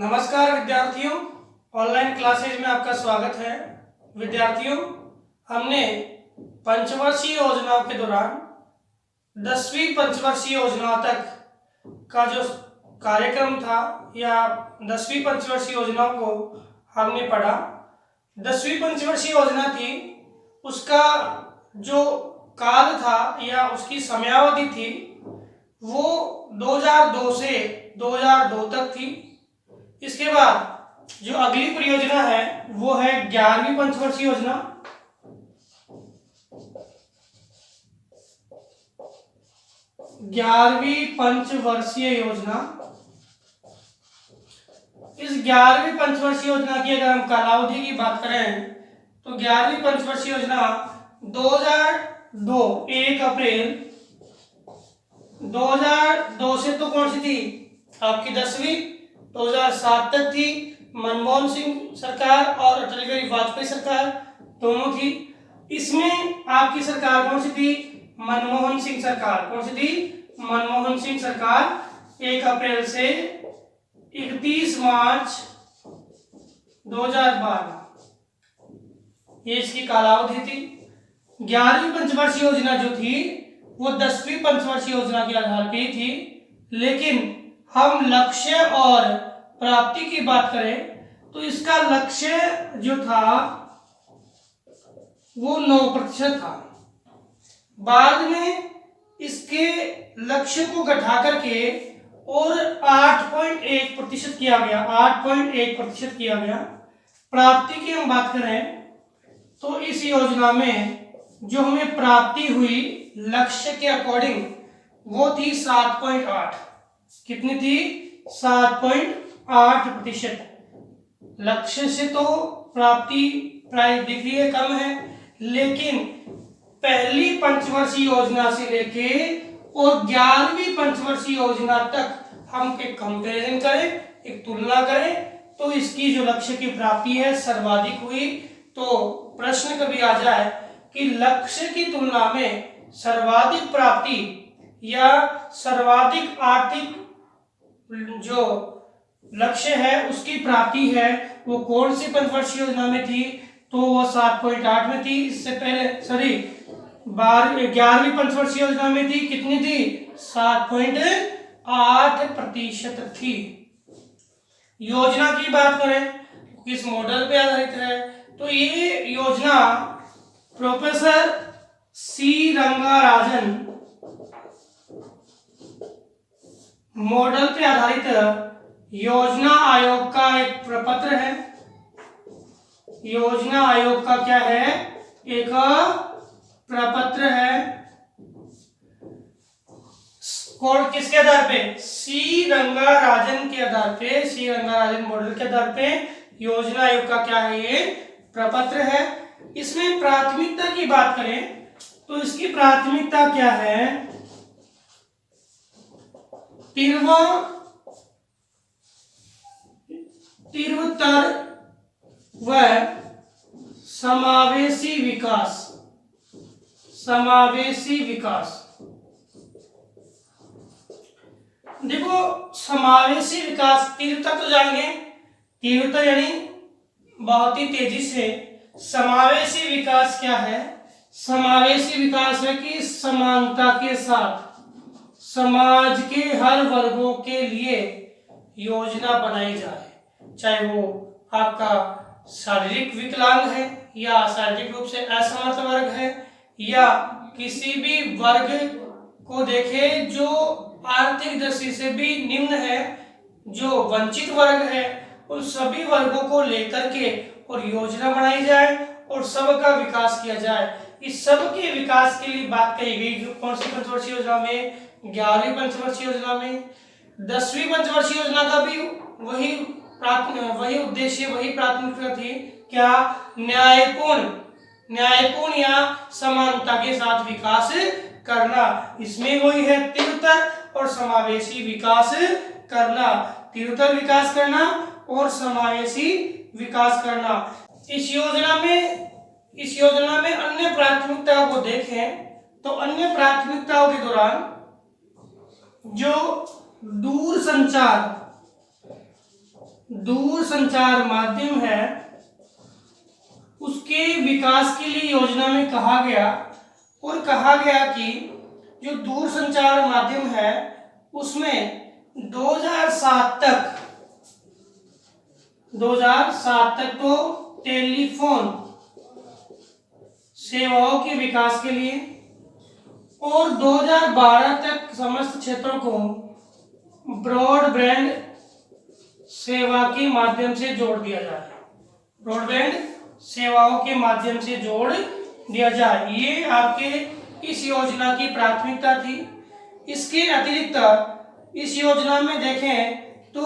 नमस्कार विद्यार्थियों, online classes में आपका स्वागत है। विद्यार्थियों, हमने पंचवर्षीय योजनाओं के दौरान 10वीं पंचवर्षीय योजना तक का जो कार्यक्रम था या 10वीं पंचवर्षीय योजनाओं को हमने पढ़ा। 10वीं पंचवर्षीय योजना थी, उसका जो काल था या उसकी समयावधि थी वो 2002 से 2002 तक थी। इसके बाद जो अगली परियोजना है वो है 11वीं पंचवर्षीय योजना। इस 11वीं पंचवर्षीय योजना की अगर हम कालावधि की बात करें तो 11वीं पंचवर्षीय योजना 2002 1 अप्रैल 2002 से तो कौन सी थी आपकी 10वीं, 2007 तक थी। मनमोहन सिंह सरकार और अटल बिहारी वाजपेयी सरकार दोनों थी। इसमें आपकी सरकार कौन सी थी? मनमोहन सिंह सरकार। कौन सी थी? मनमोहन सिंह सरकार। 1 अप्रैल से 31 मार्च 2012 ये इसकी कालावधि थी। 11वीं पंचवर्षीय योजना जो थी वो 10वीं पंचवर्षीय योजना के आधार पर थी, लेकिन हम लक्ष्य और प्राप्ति की बात करें तो इसका लक्ष्य जो था वो 9% था। बाद में इसके लक्ष्य को घटा करके और 8.1% किया गया। 8.1% किया गया। प्राप्ति की हम बात करें तो इस योजना में जो हमें प्राप्ति हुई लक्ष्य के अकॉर्डिंग वो थी 7.8। कितनी थी? 7.8%। लक्ष्य से तो प्राप्ति प्राय दिख रही है कम है, लेकिन पहली पंचवर्षीय योजना से लेके और 11वीं पंचवर्षीय योजना तक हम एक कंपैरिजन करें, एक तुलना करें तो इसकी जो लक्ष्य की प्राप्ति है सर्वाधिक हुई। तो प्रश्न कभी आ जाए कि लक्ष्य की तुलना में सर्वाधिक प्राप्ति या सर्वाधिक आर्थिक जो लक्ष्य है उसकी प्राप्ति है वो कौन सी पंचवर्षीय योजना में थी? तो वो 7.8 में थी। इससे पहले 11वीं पंचवर्षीय योजना में थी। कितनी थी? 7.8% थी। योजना की बात करें किस मॉडल पे आधारित है तो ये योजना प्रोफेसर सी रंगाराजन मॉडल पे आधारित योजना आयोग का एक प्रपत्र है। योजना आयोग का क्या है? एक प्रपत्र है। कौन किसके आधार पे? सी रंगाराजन के आधार पे, सी रंगाराजन मॉडल के आधार पे योजना आयोग का क्या है? ये प्रपत्र है। इसमें प्राथमिकता की बात करें तो इसकी प्राथमिकता क्या है? तीव्रतर व समावेशी विकास। समावेशी विकास। देखो, समावेशी विकास तीव्रता तो जाएंगे, तीव्रता यानी बहुत ही तेजी से। समावेशी विकास क्या है? समावेशी विकास है कि समानता के साथ समाज के हर वर्गों के लिए योजना बनाई जाए, चाहे वो आपका शारीरिक विकलांग है या शारीरिक रूप से असमर्थ वर्ग है या किसी भी वर्ग को देखे जो आर्थिक दृष्टि से भी निम्न है, जो वंचित वर्ग है, उन सभी वर्गों को लेकर के और योजना बनाई जाए और सबका विकास किया जाए। इस सब के विकास के लिए बात कही गई कौन सी पंचवर्षीय योजना में? 11वीं पंचवर्षीय योजना में। 10वीं पंचवर्षीय योजना का भी वही उद्देश्य, वही प्राथमिकता थी। क्या? न्यायपूर्ण या समानता के साथ विकास करना। इसमें वही है तीव्रतर और समावेशी विकास करना। तीव्रतर विकास करना और समावेशी विकास करना। इस योजना में अन्य प्राथमिकताओं को देखें तो अन्य प्राथमिकताओं के दौरान जो दूर संचार दूर संचार माध्यम है उसके विकास के लिए योजना में कहा गया, और कहा गया कि जो दूर संचार माध्यम है उसमें 2007 तक तो टेलीफोन सेवाओं के विकास के लिए, और 2012 तक समस्त क्षेत्रों को ब्रॉडबैंड सेवा के माध्यम से जोड़ दिया जाए। ब्रॉडबैंड सेवाओं के माध्यम से जोड़ दिया जाए, ये आपके इस योजना की प्राथमिकता थी। इसके अतिरिक्त इस योजना में देखें तो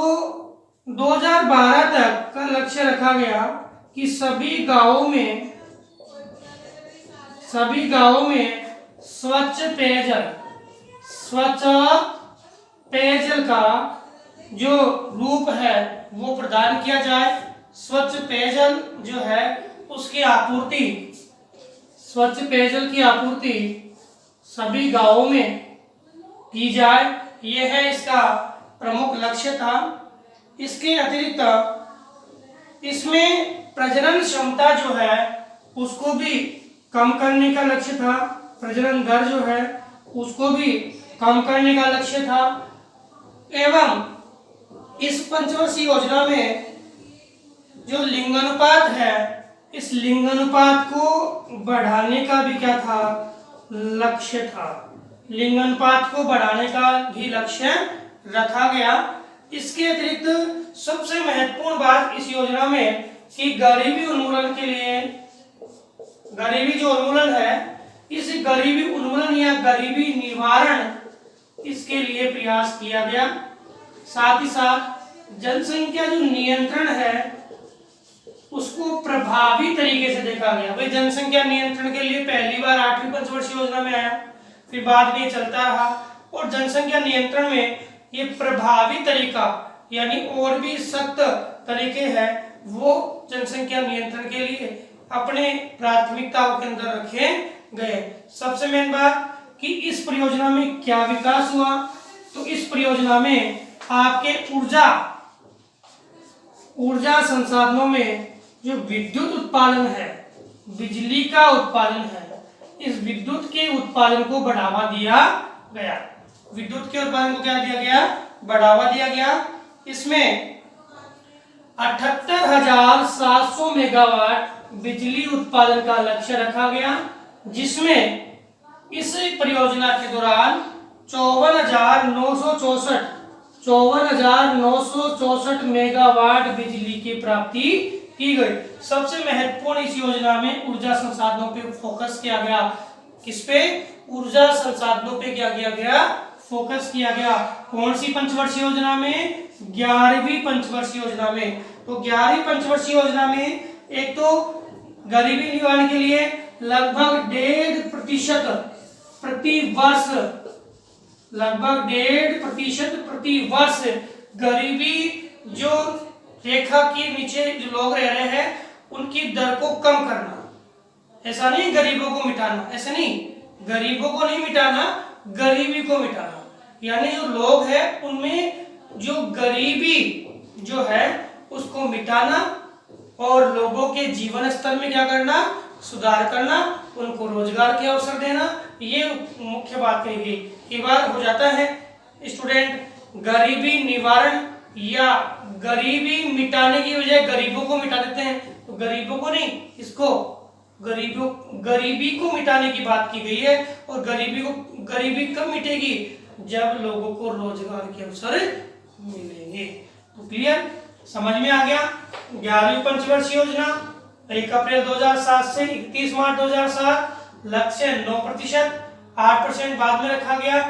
2012 तक का लक्ष्य रखा गया कि सभी गांवों में स्वच्छ पेयजल का जो रूप है वो प्रदान किया जाए। स्वच्छ पेयजल जो है उसकी आपूर्ति, स्वच्छ पेयजल की आपूर्ति सभी गांवों में की जाए, यह है इसका प्रमुख लक्ष्य था। इसके अतिरिक्त इसमें प्रजनन क्षमता जो है उसको भी कम करने का लक्ष्य था, प्रजनन दर जो है उसको भी कम करने का लक्ष्य था। एवं इस पंचवर्षीय योजना में जो लिंगानुपात है, इस लिंगानुपात को बढ़ाने का भी क्या था, लक्ष्य था। लिंगानुपात को बढ़ाने का भी लक्ष्य रखा गया। इसके अतिरिक्त सबसे महत्वपूर्ण बात इस योजना में कि गरीबी उन्मूलन के लिए, गरीबी जो उन्मूलन है, इस गरीबी उन्मूलन या गरीबी निवारण इसके लिए प्रयास किया गया। साथ ही साथ जनसंख्या जो नियंत्रण है उसको प्रभावी तरीके से देखा गया। भाई जनसंख्या नियंत्रण के लिए पहली बार 8वीं पंचवर्षीय योजना में आया, फिर बाद में चलता रहा, और जनसंख्या नियंत्रण में ये प्रभावी तरीका यानी और भी सख्त तरीके हैं वो जनसंख्या नियंत्रण के लिए अपने प्राथमिकताओं के अंदर रखे गए। सबसे मेन बात कि इस परियोजना में क्या विकास हुआ, तो इस परियोजना में आपके ऊर्जा संसाधनों में जो विद्युत उत्पादन है, बिजली का उत्पादन है, इस विद्युत के उत्पादन को बढ़ावा दिया गया। विद्युत के उत्पादन को क्या दिया गया, बढ़ावा दिया गया। इसमें 78,700 मेगावाट बिजली उत्पादन का लक्ष्य रखा गया, जिसमें इस परियोजना के दौरान 54,964 मेगावाट बिजली की प्राप्ति की गई। सबसे महत्वपूर्ण इस योजना में ऊर्जा संसाधनों पे फोकस किया गया। किस पे, ऊर्जा संसाधनों पे क्या किया गया, फोकस किया गया। कौन सी पंचवर्षीय योजना में, 11वीं पंचवर्षीय योजना में। तो 11वीं पंचवर्षीय योजना में एक तो गरीबी निवारण के लिए लगभग 1.5% प्रति वर्ष, लगभग 1.5% प्रति वर्ष गरीबी जो रेखा के नीचे जो लोग रह रहे हैं उनकी दर को कम करना। ऐसा नहीं गरीबों को मिटाना, ऐसा नहीं, गरीबों को नहीं मिटाना, गरीबी को मिटाना। यानी जो लोग हैं उनमें जो गरीबी जो है उसको मिटाना और लोगों के जीवन स्तर में क्या करना, सुधार करना, उनको रोजगार के अवसर देना, ये मुख्य बात कही गई। कई बार हो जाता है स्टूडेंट गरीबी निवारण या गरीबी मिटाने की बजाय गरीबों को मिटा देते हैं, तो गरीबों को नहीं, इसको गरीबी को मिटाने की बात की गई है। और गरीबी कब मिटेगी, जब लोगों को रोजगार के अवसर मिलेंगे। तो क्लियर, समझ में आ गया। 11वीं पंचवर्षीय योजना 1 अप्रैल 2007 से 31 मार्च 2007, लक्ष्य 9%, 8% बाद में रखा गया।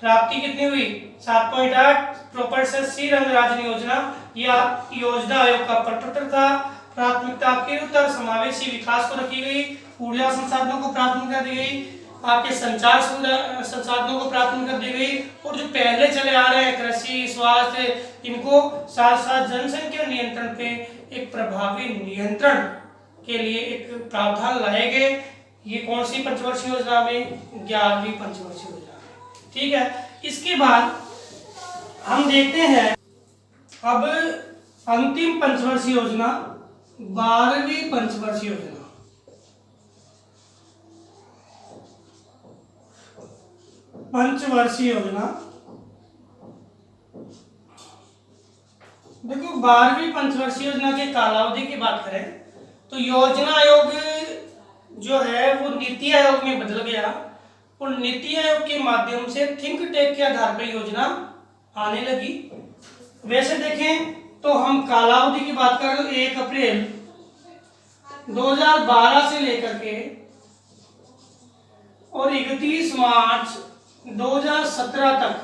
प्राप्ति कितनी हुई, 7.8। प्रोफेसर सी रंगराजन योजना या योजना आयोग का प्रपत्र था। प्राथमिकता के उत्तर समावेशी विकास को रखी गई, ऊर्जा संसाधनों को प्राथमिकता दी गई, आपके संचार संसाधनों को प्राथमिकता दी गई, और जो पहले चले आ रहे हैं कृषि, स्वास्थ्य, इनको साथ साथ जनसंख्या नियंत्रण पे एक प्रभावी नियंत्रण के लिए एक प्रावधान लाए गए। ये कौन सी पंचवर्षीय योजना में, 11वीं पंचवर्षीय योजना। ठीक है, इसके बाद हम देखते हैं अब अंतिम पंचवर्षीय योजना 12वीं पंचवर्षीय योजना। पंचवर्षीय योजना, देखो 12वीं पंचवर्षीय योजना के कालावधि की बात करें तो योजना आयोग जो है वो नीति आयोग में बदल गया और नीति आयोग के माध्यम से थिंक टैंक के आधार पर योजना आने लगी। वैसे देखें तो हम कालावधि की बात करें तो 1 अप्रैल 2012 से लेकर के और 31 मार्च 2017 तक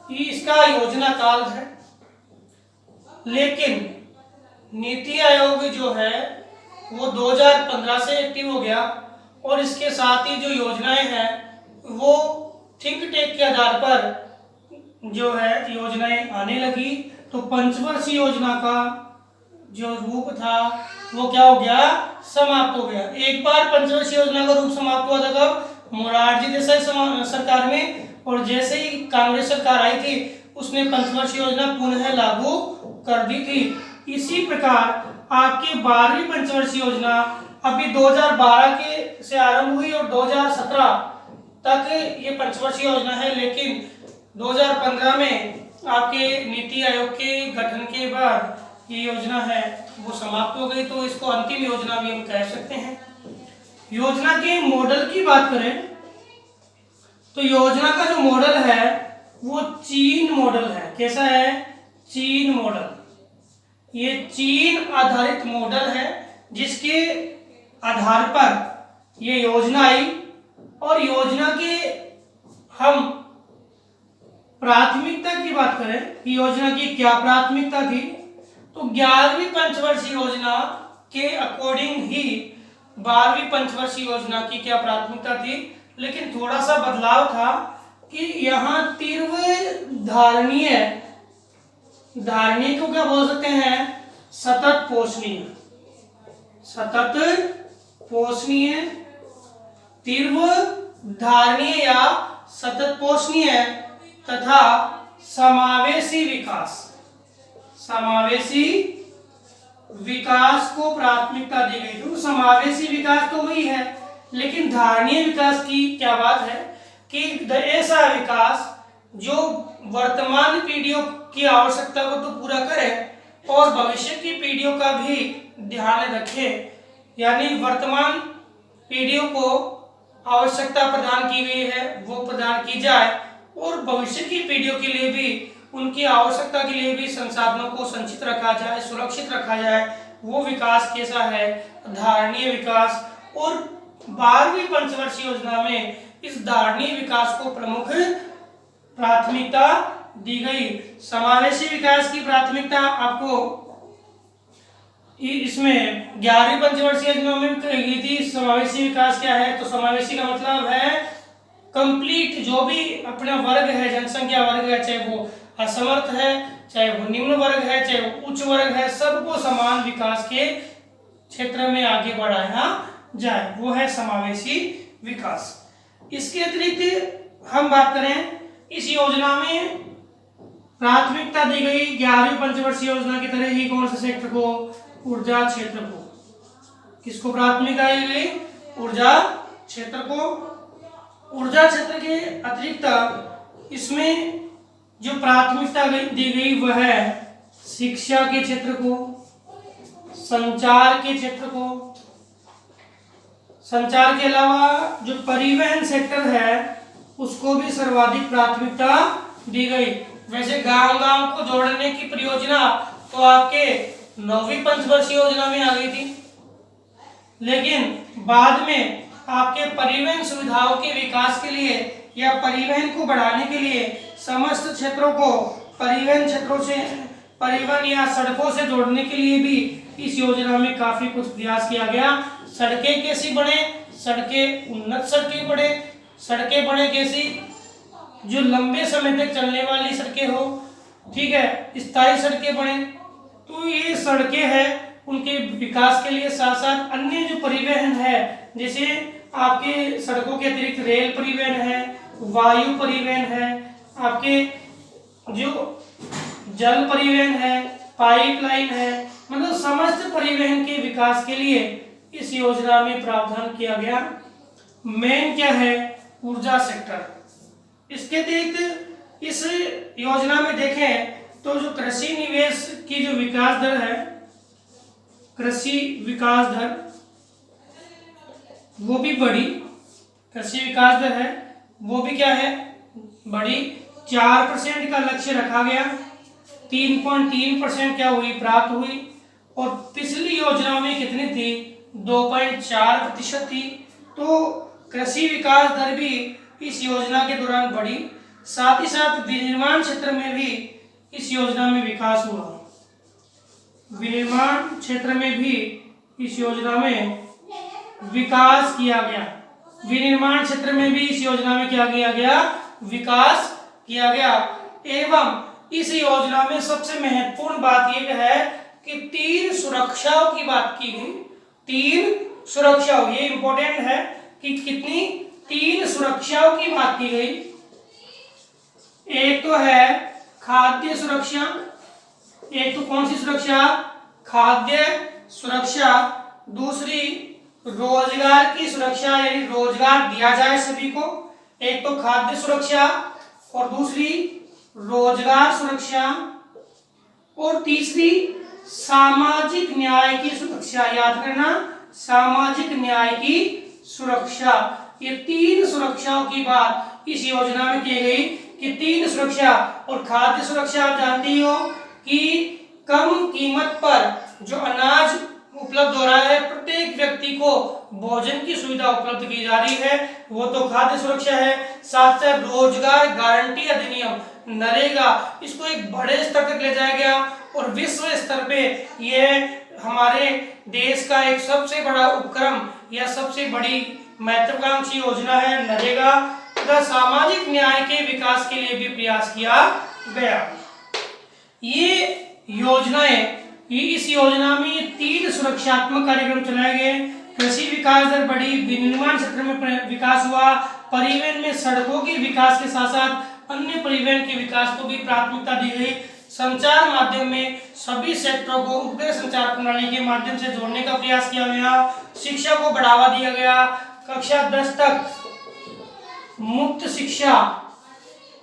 इसका योजना काल है। लेकिन नीति आयोग जो है वो 2015 से एक्टिव हो गया और इसके साथ ही जो योजनाएं हैं वो थिंक टैंक के आधार पर जो है योजनाएं आने लगी। तो पंचवर्षीय योजना का जो रूप था वो क्या हो गया, समाप्त हो गया। एक बार पंचवर्षीय योजना का रूप समाप्त हुआ था कब, मोरारजी देसाई सरकार में, और जैसे ही कांग्रेस सरकार आई थी उसने पंचवर्षीय योजना पुनः लागू कर दी थी। इसी प्रकार आपकी 12वीं पंचवर्षीय योजना अभी 2012 के से आरंभ हुई और 2017 तक ये पंचवर्षीय योजना है। लेकिन 2015 में आपके नीति आयोग के गठन के बाद ये योजना है वो समाप्त हो गई, तो इसको अंतिम योजना भी हम कह सकते हैं। योजना के मॉडल की बात करें तो योजना का जो मॉडल है वो चीन मॉडल है। कैसा है, चीन मॉडल। ये चीन आधारित मॉडल है जिसके आधार पर ये योजना आई। और योजना के हम प्राथमिकता की बात करें कि योजना की क्या प्राथमिकता थी, तो 11वीं पंचवर्षीय योजना के अकॉर्डिंग ही 12वीं पंचवर्षीय योजना की क्या प्राथमिकता थी। लेकिन थोड़ा सा बदलाव था कि यहाँ तीव्र धारणीय को क्या बोल सकते हैं, सतत पोषणीय, तीव्र धारणीय या सतत पोषणीय तथा समावेशी विकास को प्राथमिकता दी गई। तो समावेशी विकास तो वही है, लेकिन धारणीय विकास की क्या बात है कि ऐसा विकास जो वर्तमान पीढ़ियों की आवश्यकता को तो पूरा करे और भविष्य की पीढ़ियों का भी ध्यान रखे। यानी वर्तमान पीढ़ियों को आवश्यकता प्रदान की गई है वो प्रदान की जाए और भविष्य की पीढ़ियों के लिए भी उनकी आवश्यकता के लिए भी संसाधनों को संचित रखा जाए, सुरक्षित रखा जाए। वो विकास कैसा है, धारणीय विकास। और 12वीं पंचवर्षीय योजना में इस धारणीय विकास को प्रमुख प्राथमिकता दी गई। समावेशी विकास की प्राथमिकता आपको इसमें 11वीं पंचवर्षीय योजना में कही गई थी। समावेशी विकास क्या है, तो समावेशी का मतलब है कंप्लीट, जो भी अपना वर्ग है, जनसंख्या वर्ग है, चाहे वो असमर्थ है, चाहे वो निम्न वर्ग है, चाहे वो उच्च वर्ग है, सबको समान विकास के क्षेत्र में आगे बढ़ाया जाए, वो है समावेशी विकास। इसके अतिरिक्त हम बात करें इस योजना में प्राथमिकता दी गई 11वीं पंचवर्षीय योजना की तरह ही कौन से सेक्टर को, ऊर्जा क्षेत्र को। किसको प्राथमिकता दी गई, ऊर्जा क्षेत्र को। ऊर्जा क्षेत्र के अतिरिक्त इसमें जो प्राथमिकता दी गई वह है शिक्षा के क्षेत्र को, संचार के क्षेत्र को। संचार के अलावा जो परिवहन सेक्टर है उसको भी सर्वाधिक प्राथमिकता दी गई। वैसे गांव-गांव को जोड़ने की परियोजना तो आपके 9वीं पंचवर्षीय योजना में आ गई थी, लेकिन बाद में आपके परिवहन सुविधाओं के विकास के लिए या परिवहन को बढ़ाने के लिए समस्त क्षेत्रों को परिवहन या सड़कों से जोड़ने के लिए भी इस योजना में काफी कुछ प्रयास किया गया। सड़कें कैसी बने, सड़कें उन्नत सड़कें बने कैसी, जो लंबे समय तक चलने वाली सड़कें हो, ठीक है, स्थायी सड़कें बने। तो ये सड़कें हैं उनके विकास के लिए साथ साथ अन्य जो परिवहन है, जैसे आपके सड़कों के अतिरिक्त रेल परिवहन है, वायु परिवहन है, आपके जो जल परिवहन है, पाइपलाइन है, मतलब समस्त परिवहन के विकास के लिए इस योजना में प्रावधान किया गया। मेन क्या है, ऊर्जा सेक्टर। इसके अतिरिक्त इस योजना में देखें तो जो कृषि निवेश की जो विकास दर है, कृषि विकास दर वो भी बढ़ी, कृषि विकास दर है वो भी क्या है, बढ़ी। 4% का लक्ष्य रखा गया, 3.3% क्या हुई, प्राप्त हुई। और पिछली योजना में कितनी थी, 2.4% थी। तो कृषि विकास दर भी इस योजना के दौरान बढ़ी। साथ ही साथ विनिर्माण क्षेत्र में भी इस योजना में विकास हुआ। विनिर्माण क्षेत्र में भी इस योजना में विकास किया गया। विनिर्माण क्षेत्र में भी इस योजना में क्या किया गया, विकास किया गया। एवं इस योजना में सबसे महत्वपूर्ण बात यह है कि 3 सुरक्षाओं की बात की गई। 3 सुरक्षाओं, ये इंपॉर्टेंट है कि कितनी, 3 सुरक्षाओं की बात की गई। एक तो है खाद्य सुरक्षा, एक तो कौन सी सुरक्षा, खाद्य सुरक्षा। दूसरी रोजगार की सुरक्षा, यानी रोजगार दिया जाए सभी को, एक तो खाद्य सुरक्षा और दूसरी रोजगार सुरक्षा। और तीसरी सामाजिक न्याय की सुरक्षा, याद करना, सामाजिक न्याय की सुरक्षा। ये 3 सुरक्षाओं की बात इस योजना में की गई कि 3 सुरक्षा। और खाद्य सुरक्षा आप जानती हो कि कम कीमत पर जो अनाज उपलब्ध हो रहा है, प्रत्येक व्यक्ति को भोजन की सुविधा उपलब्ध की जा रही है, वो तो खाद्य सुरक्षा है। साथ साथ रोजगार गारंटी अधिनियम नरेगा, इसको एक बड़े स्तर तक ले जाया गया और विश्व स्तर पे यह हमारे देश का एक सबसे बड़ा उपक्रम या सबसे बड़ी महत्वाकांक्षी योजना है नरेगा। तथा सामाजिक न्याय के विकास के लिए भी प्रयास किया गया। ये योजनाएं, इस योजना में ये 3 सुरक्षात्मक कार्यक्रम चलाए गए। कृषि विकास दर बढ़ी, विनिर्माण क्षेत्र में विकास हुआ, परिवहन में सड़कों के विकास के साथ साथ अन्य परिवहन के विकास को भी प्राथमिकता दी गई। संचार माध्यम में सभी सेक्टरों को उपग्रह संचार प्रणाली के माध्यम से जोड़ने का प्रयास किया गया। शिक्षा को बढ़ावा दिया गया। कक्षा 10 तक मुफ्त शिक्षा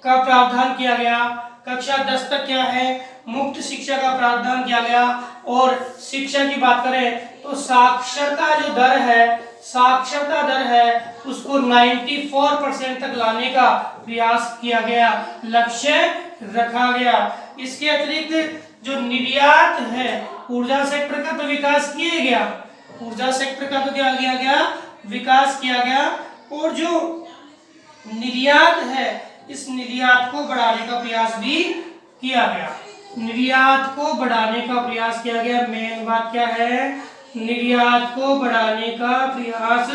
का प्रावधान किया गया। कक्षा 10 तक क्या है, मुफ्त शिक्षा का प्रावधान किया गया। और शिक्षा की बात करें तो साक्षरता जो दर है, साक्षरता दर है उसको 94% तक लाने का प्रयास किया गया, लक्ष्य रखा गया। इसके अतिरिक्त जो निर्यात है, ऊर्जा सेक्टर का तो विकास किया गया, ऊर्जा सेक्टर का तो क्या किया गया, विकास किया गया। और जो निर्यात है, इस निर्यात को बढ़ाने का प्रयास भी किया गया। निर्यात को बढ़ाने का प्रयास किया गया। मेन बात क्या है, निर्यात को बढ़ाने का प्रयास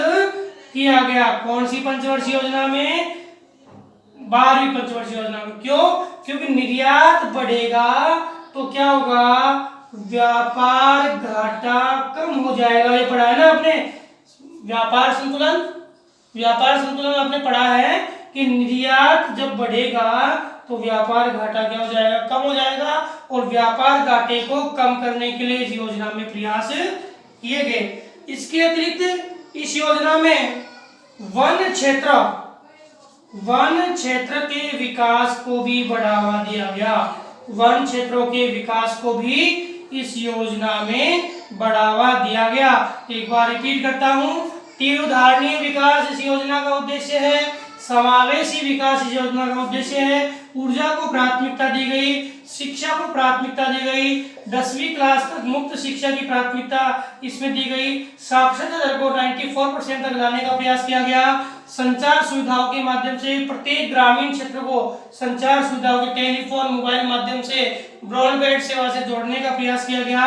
किया गया। कौन सी पंचवर्षीय योजना में, 12वीं पंचवर्षीय योजना में। क्यों, क्योंकि निर्यात बढ़ेगा तो क्या होगा, व्यापार घाटा कम हो जाएगा। ये पढ़ा है ना आपने, व्यापार संतुलन, व्यापार संतुलन आपने पढ़ा है कि निर्यात जब बढ़ेगा तो व्यापार घाटा क्या हो जाएगा, कम हो जाएगा। और व्यापार घाटे को कम करने के लिए इस योजना में प्रयास किए गए। इसके अतिरिक्त इस योजना में वन क्षेत्र के विकास को भी बढ़ावा दिया गया। वन क्षेत्रों के विकास को भी इस योजना में बढ़ावा दिया गया। एक बार रिपीट करता हूं, तीव्र धारणीय विकास इस योजना का उद्देश्य है, समावेशी विकास इस योजना का उद्देश्य है। ऊर्जा को प्राथमिकता दी गई, शिक्षा को प्राथमिकता दी गई, 10वीं क्लास तक मुफ्त शिक्षा की प्राथमिकता इसमें दी गई। साक्षरता दर को 94% तक लाने का प्रयास किया गया। संचार सुविधाओं के माध्यम से प्रत्येक ग्रामीण क्षेत्र को संचार सुविधाओं के टेलीफोन, मोबाइल माध्यम से ब्रॉडबैंड सेवा से जोड़ने का प्रयास किया गया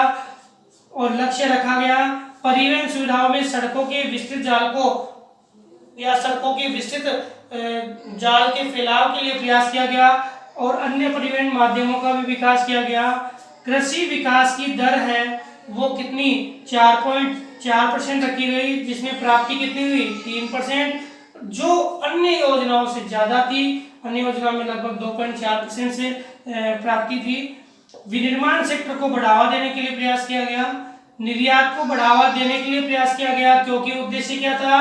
और लक्ष्य रखा गया। परिवहन सुविधाओं में सड़कों के विस्तृत जाल को या सड़कों के विस्तृत जाल के फैलाव के लिए प्रयास किया गया और अन्य परिवहन माध्यमों का भी विकास किया गया। कृषि विकास की दर है वो कितनी, 4.4% रखी गई, जिसमें प्राप्ति कितनी हुई, 3%, जो अन्य योजनाओं से ज्यादा थी। अन्य योजना में लगभग 2.4% से प्राप्ति थी। विनिर्माण सेक्टर को बढ़ावा देने के लिए प्रयास किया गया, निर्यात को बढ़ावा देने के लिए प्रयास किया गया, क्योंकि उद्देश्य क्या था,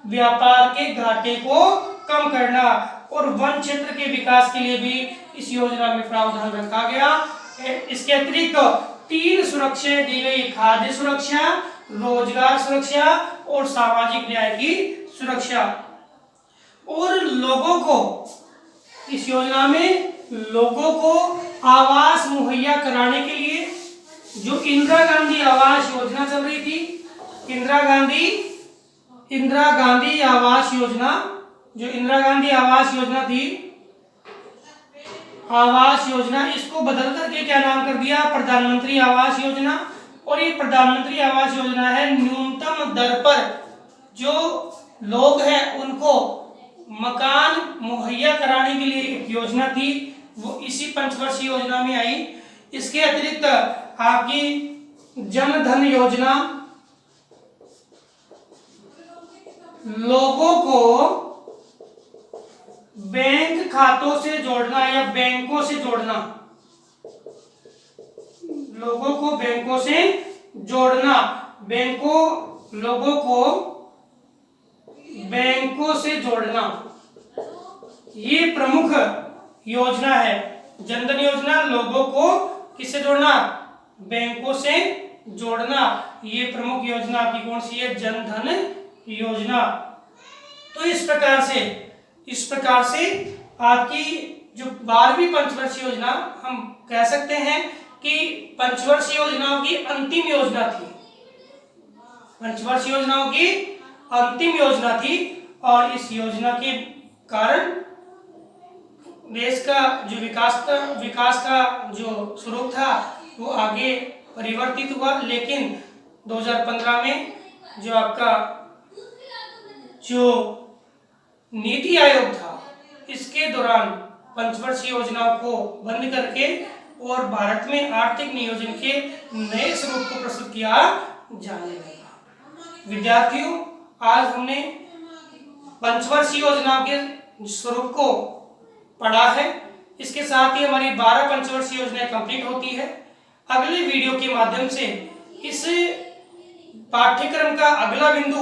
व्यापार के घाटे को कम करना, और वन क्षेत्र के विकास के लिए भी इस योजना में प्रावधान रखा गया। इसके अतिरिक्त 3 सुरक्षाएं दी गई, खाद्य सुरक्षा, रोजगार सुरक्षा और सामाजिक न्याय की सुरक्षा। और लोगों को, इस योजना में लोगों को आवास मुहैया कराने के लिए जो इंदिरा गांधी आवास योजना चल रही थी, इंदिरा गांधी आवास योजना, जो इंदिरा गांधी आवास योजना थी, आवास योजना, इसको बदल करके क्या नाम कर दिया, प्रधानमंत्री आवास योजना। और ये प्रधानमंत्री आवास योजना है न्यूनतम दर पर जो लोग हैं उनको मकान मुहैया कराने के लिए एक योजना थी, वो इसी पंचवर्षीय योजना में आई। इसके अतिरिक्त आपकी जन धन योजना, लोगों को बैंक खातों से जोड़ना या बैंकों से जोड़ना, लोगों को बैंकों से जोड़ना, लोगों को बैंकों से जोड़ना, ये प्रमुख योजना है। जनधन योजना, लोगों को किससे जोड़ना, बैंकों से जोड़ना, ये प्रमुख योजना आपकी कौन सी है, जनधन योजना। तो इस प्रकार से आपकी जो 12वीं पंचवर्षीय योजना, हम कह सकते हैं कि पंचवर्षीय योजनाओं की अंतिम योजना थी, पंचवर्षीय योजनाओं की अंतिम योजना थी। और इस योजना के कारण देश का जो विकास का जो स्वरूप था वो आगे परिवर्तित हुआ। लेकिन 2015 में जो आपका जो नीति आयोग था, इसके दौरान पंचवर्षीय योजनाओं को बंद करके और भारत में आर्थिक नियोजन के नए स्वरूप को प्रस्तुत किया जाने लगा। विद्यार्थियों, आज हमने पंचवर्षीय योजनाओं के स्वरूप को पढ़ा है। इसके साथ ही हमारी 12 पंचवर्षीय योजनाएं कंप्लीट होती है। अगले वीडियो के माध्यम से इस पाठ्यक्रम का अगला बिंदु